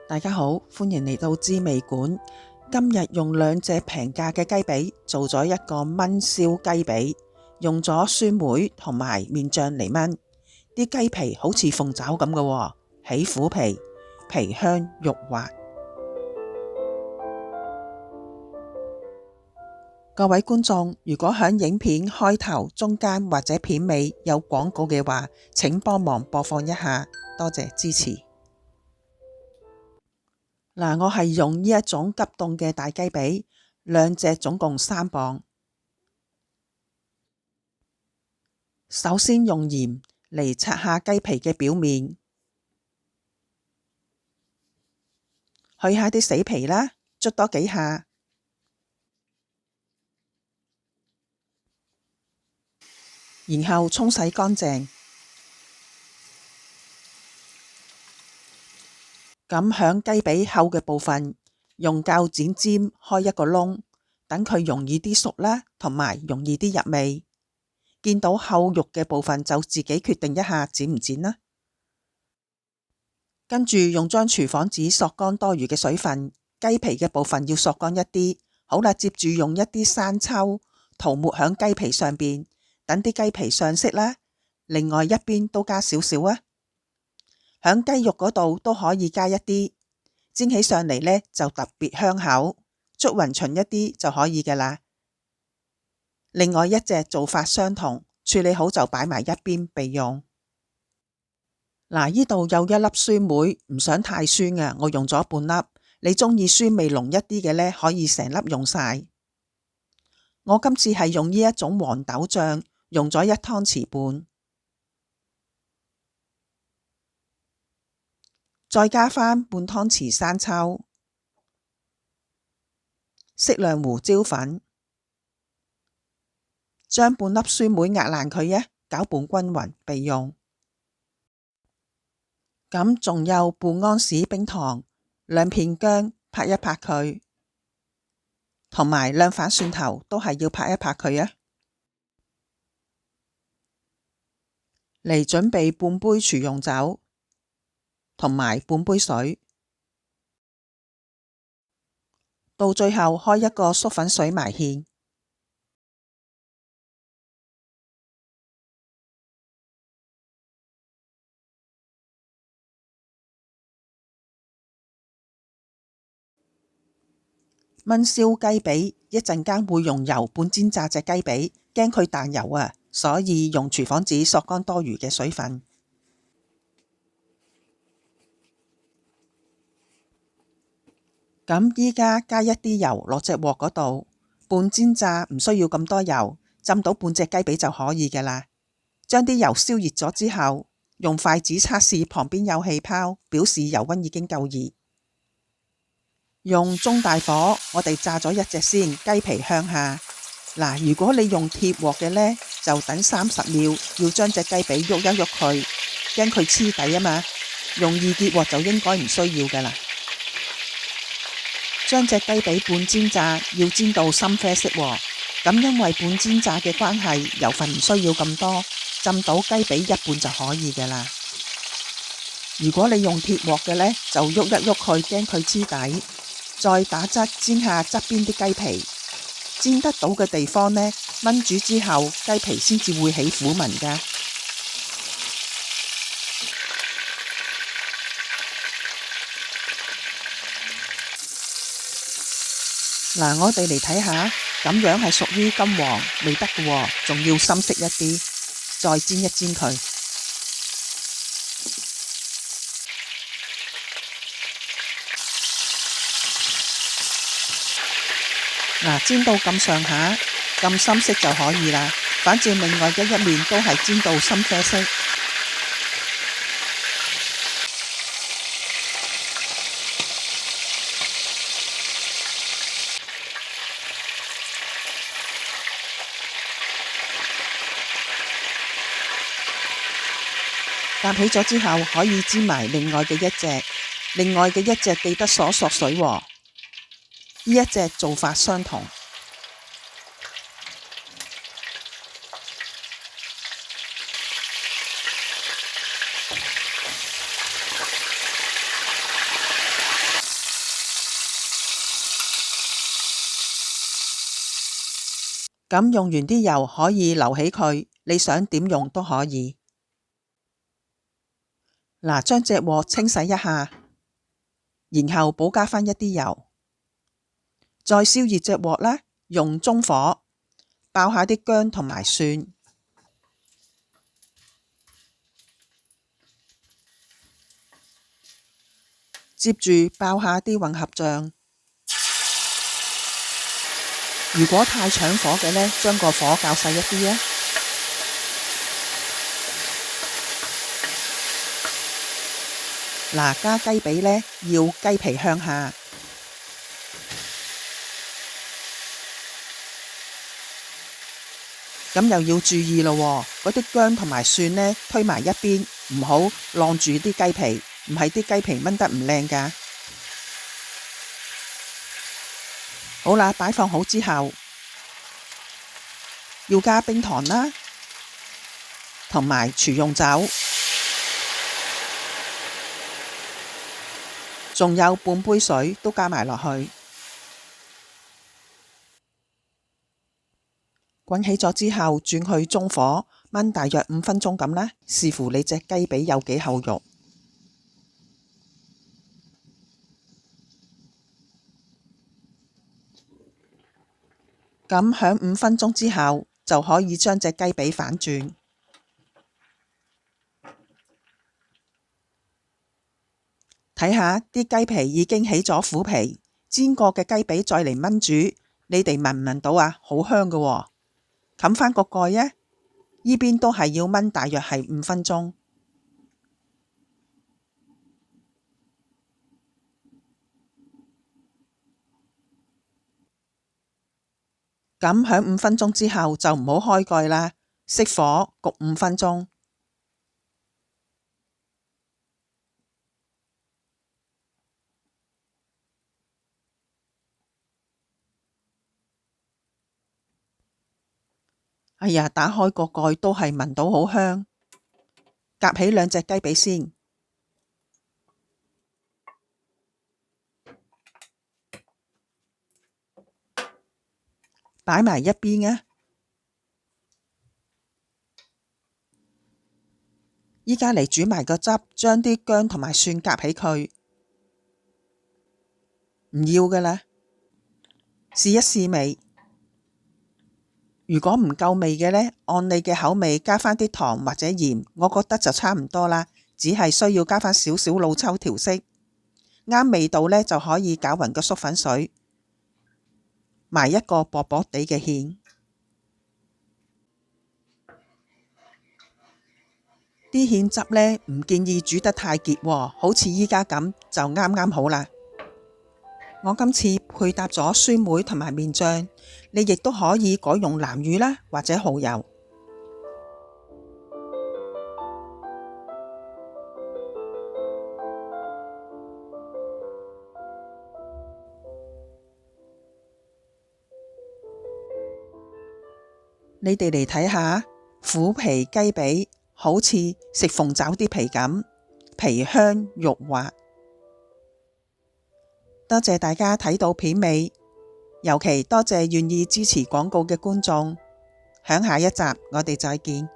大家好，歡迎嚟到滋味館。今日用兩隻平價嘅雞髀做咗一個燜燒雞髀，用咗酸梅同埋麵醬嚟燜。啲雞皮好似鳳爪咁嘅，起虎皮，皮香肉滑。各位觀眾，如果響影片開頭、中間或者片尾有廣告嘅話，請幫忙播放一下，多謝支持。嗱，我係用呢一種急凍嘅大雞髀，兩隻總共3磅。首先用鹽嚟擦下雞皮嘅表面，去下啲死皮啦，捽多幾下，然後沖洗乾淨。咁響雞髀厚嘅部分，用鉸剪尖開一個窿，等佢容易啲熟啦，同埋容易啲入味。見到厚肉嘅部分就自己決定一下剪唔剪啦。跟住用張廚房紙索乾多餘嘅水分，雞皮嘅部分要索乾一啲。好啦，接住用一啲生抽塗抹響雞皮上邊，等啲雞皮上色啦。另外一邊都加少少啊。響雞肉嗰度都可以加一啲，煎起上嚟呢就特別香口，捽勻勻一啲就可以㗎喇。另外一隻做法相同，處理好就擺埋一邊備用。嗱，呢度有一粒酸梅，唔想太酸啊，我用咗半粒。你鍾意酸味濃一啲嘅呢，可以成粒用晒。我今次係用呢一種黃豆醬，用咗1湯匙半。再加返半湯匙生抽，適量胡椒粉，將半粒酸梅壓爛佢啊，攪拌均勻備用。咁仲有半安士冰糖，2片薑拍一拍佢，同埋2瓣蒜頭都係要拍一拍佢啊。嚟準備半杯廚用酒，同埋半杯水，到最後開一個粟粉水埋芡。燜燒雞髀一陣間會用油半煎炸隻雞髀，驚佢彈油啊，所以用廚房紙索乾多餘嘅水分。咁依家加一啲油落隻鑊嗰度，半煎炸唔需要咁多油，浸到半隻雞髀就可以㗎喇。將啲油燒熱咗之後，用筷子測試旁邊有氣泡，表示油溫已經夠熱。用中大火，我哋炸咗一隻先，雞皮向下。嗱，如果你用鐵鑊嘅呢，就等30秒，要將隻雞髀喐一喐佢，驚佢黐底啊嘛。用易潔鑊就應該唔需要㗎喇。將隻雞髀半煎炸，要煎到深啡色喎。咁因為半煎炸嘅關係，油份唔需要咁多，浸到雞髀一半就可以㗎喇。如果你用鐵鑊嘅呢，就喐一喐佢，驚佢黐底。再打側煎下側邊啲雞皮，煎得到嘅地方呢，燜煮之後雞皮先至會起虎紋㗎。嗱，我哋嚟睇下，咁樣係屬於金黃，未得嘅喎，仲要深色一啲，再煎一煎佢。嗱，煎到咁上下，咁深色就可以啦。反正另外嘅一面都係煎到深啡色。搭起咗之後，可以煎埋另外嘅一隻。另外嘅一隻記得鎖水喎。呢一隻做法相同。咁用完啲油可以留起佢，你想點用都可以。嗱，將隻鑊清洗一下，然後補加返一啲油，再燒熱隻鑊啦，用中火爆下啲薑同埋蒜，接住爆下啲混合醬。如果太搶火嘅呢，將個火較細一啲啊。嗱，加雞髀呢，要雞皮向下，咁又要注意咯，嗰啲薑同埋蒜呢，推埋一邊，唔好晾住啲雞皮，唔係啲雞皮炆得唔靚㗎。好啦，擺放好之後，要加冰糖啦，同埋廚用酒，仲有半杯水都加埋落去。滾起咗之後，轉去中火燜大約5分鐘咁啦，視乎你隻雞髀有幾厚肉。咁響5分鐘之後，就可以將隻雞髀反轉，睇下啲雞皮已經起咗虎皮，煎過嘅雞髀再嚟燜煮，你哋聞唔聞到啊？好香㗎喎！冚返個蓋啊！依邊都係要燜大約係5分鐘。咁響5分鐘之後就唔好開蓋啦，熄火焗5分鐘。哎呀，打開個蓋都係聞到好香。夾起兩隻雞髀先，擺埋一邊啊！依家嚟煮埋個汁，將啲薑同埋蒜夾起佢，唔要㗎啦。試一試味，如果唔夠味嘅呢，按你嘅口味加返啲糖或者鹽，我覺得就差唔多啦，只係需要加返少少老抽調色，啱味道呢，就可以攪勻個粟粉水，埋一個薄薄地嘅芡。啲芡汁呢，唔建議煮得太結喎，好似依家咁就啱啱好啦。我今次配搭咗酸梅同埋麵醬，你亦都可以改用南乳啦，或者蠔油。你哋嚟睇下，虎皮雞髀好似食鳳爪啲皮咁，皮香肉滑。多謝大家睇到片尾，尤其多謝願意支持廣告嘅觀眾。響下一集我哋再見。